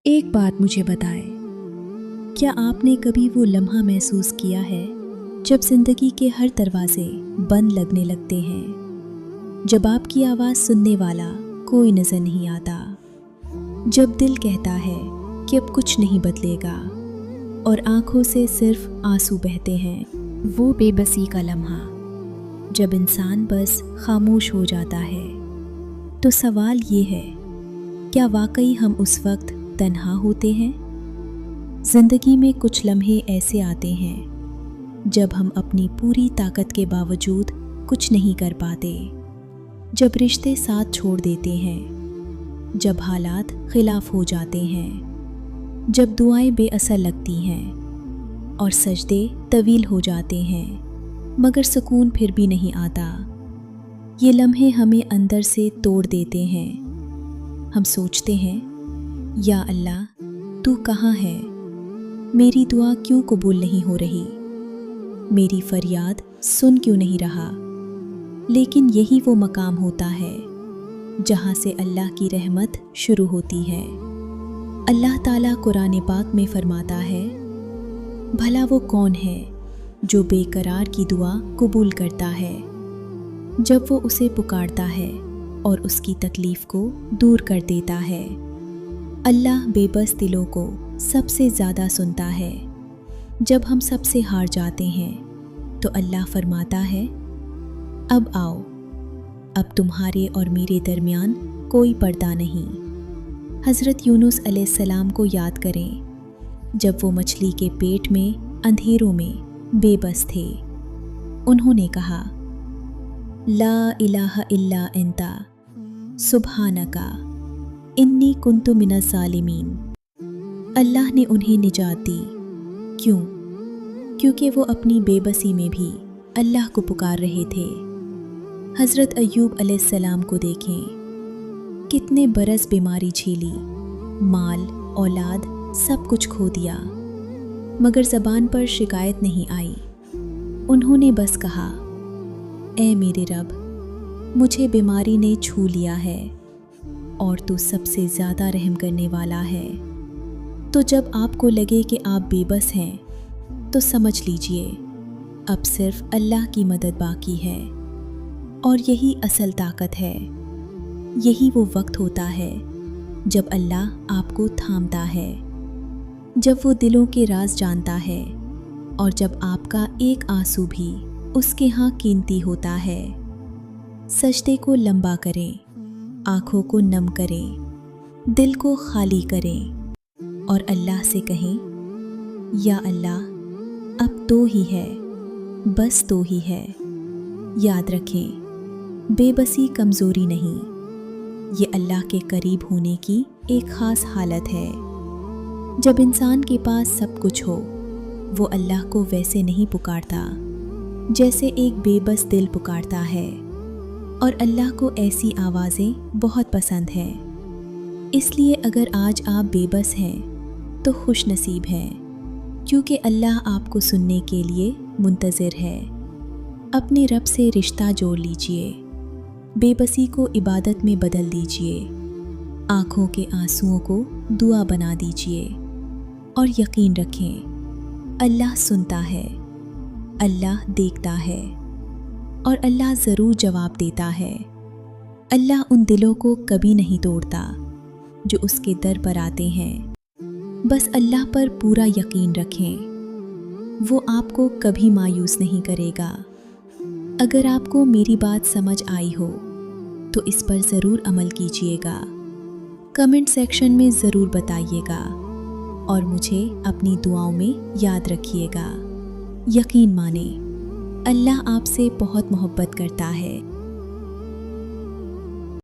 ایک بات مجھے بتائیں، کیا آپ نے کبھی وہ لمحہ محسوس کیا ہے جب زندگی کے ہر دروازے بند لگنے لگتے ہیں، جب آپ کی آواز سننے والا کوئی نظر نہیں آتا، جب دل کہتا ہے کہ اب کچھ نہیں بدلے گا اور آنکھوں سے صرف آنسو بہتے ہیں؟ وہ بے بسی کا لمحہ جب انسان بس خاموش ہو جاتا ہے۔ تو سوال یہ ہے، کیا واقعی ہم اس وقت تنہا ہوتے ہیں؟ زندگی میں کچھ لمحے ایسے آتے ہیں جب ہم اپنی پوری طاقت کے باوجود کچھ نہیں کر پاتے، جب رشتے ساتھ چھوڑ دیتے ہیں، جب حالات خلاف ہو جاتے ہیں، جب دعائیں بے اثر لگتی ہیں اور سجدے طویل ہو جاتے ہیں مگر سکون پھر بھی نہیں آتا۔ یہ لمحے ہمیں اندر سے توڑ دیتے ہیں۔ ہم سوچتے ہیں، یا اللہ تو کہاں ہے؟ میری دعا کیوں قبول نہیں ہو رہی؟ میری فریاد سن کیوں نہیں رہا؟ لیکن یہی وہ مقام ہوتا ہے جہاں سے اللہ کی رحمت شروع ہوتی ہے۔ اللہ تعالیٰ قرآن پاک میں فرماتا ہے، بھلا وہ کون ہے جو بے قرار کی دعا قبول کرتا ہے جب وہ اسے پکارتا ہے اور اس کی تکلیف کو دور کر دیتا ہے۔ اللہ بے بس دلوں کو سب سے زیادہ سنتا ہے۔ جب ہم سب سے ہار جاتے ہیں تو اللہ فرماتا ہے، اب آؤ، اب تمہارے اور میرے درمیان کوئی پردہ نہیں۔ حضرت یونس علیہ السلام کو یاد کریں، جب وہ مچھلی کے پیٹ میں اندھیروں میں بے بس تھے۔ انہوں نے کہا، لا الہ الا انت سبحانک انی کنت من الظالمین۔ اللہ نے انہیں نجات دی۔ کیوں؟ کیونکہ وہ اپنی بے بسی میں بھی اللہ کو پکار رہے تھے۔ حضرت ایوب علیہ السلام کو دیکھیں، کتنے برس بیماری جھیلی، مال، اولاد سب کچھ کھو دیا، مگر زبان پر شکایت نہیں آئی۔ انہوں نے بس کہا، اے میرے رب، مجھے بیماری نے چھو لیا ہے اور تو سب سے زیادہ رحم کرنے والا ہے۔ تو جب آپ کو لگے کہ آپ بے بس ہیں تو سمجھ لیجئے اب صرف اللہ کی مدد باقی ہے، اور یہی اصل طاقت ہے۔ یہی وہ وقت ہوتا ہے جب اللہ آپ کو تھامتا ہے، جب وہ دلوں کے راز جانتا ہے، اور جب آپ کا ایک آنسو بھی اس کے ہاں قیمتی ہوتا ہے۔ سجدے کو لمبا کریں، آنکھوں کو نم کریں، دل کو خالی کریں اور اللہ سے کہیں، یا اللہ اب تو ہی ہے، بس تو ہی ہے۔ یاد رکھیں، بے بسی کمزوری نہیں، یہ اللہ کے قریب ہونے کی ایک خاص حالت ہے۔ جب انسان کے پاس سب کچھ ہو، وہ اللہ کو ویسے نہیں پکارتا جیسے ایک بے بس دل پکارتا ہے، اور اللہ کو ایسی آوازیں بہت پسند ہیں۔ اس لیے اگر آج آپ بے بس ہیں تو خوش نصیب ہیں، کیونکہ اللہ آپ کو سننے کے لیے منتظر ہے۔ اپنے رب سے رشتہ جوڑ لیجئے، بے بسی کو عبادت میں بدل دیجئے، آنکھوں کے آنسوؤں کو دعا بنا دیجئے، اور یقین رکھیں، اللہ سنتا ہے، اللہ دیکھتا ہے، اور اللہ ضرور جواب دیتا ہے۔ اللہ ان دلوں کو کبھی نہیں توڑتا جو اس کے در پر آتے ہیں۔ بس اللہ پر پورا یقین رکھیں، وہ آپ کو کبھی مایوس نہیں کرے گا۔ اگر آپ کو میری بات سمجھ آئی ہو تو اس پر ضرور عمل کیجیے گا، کمنٹ سیکشن میں ضرور بتائیے گا، اور مجھے اپنی دعاؤں میں یاد رکھیے گا۔ یقین مانیں، اللہ آپ سے بہت محبت کرتا ہے۔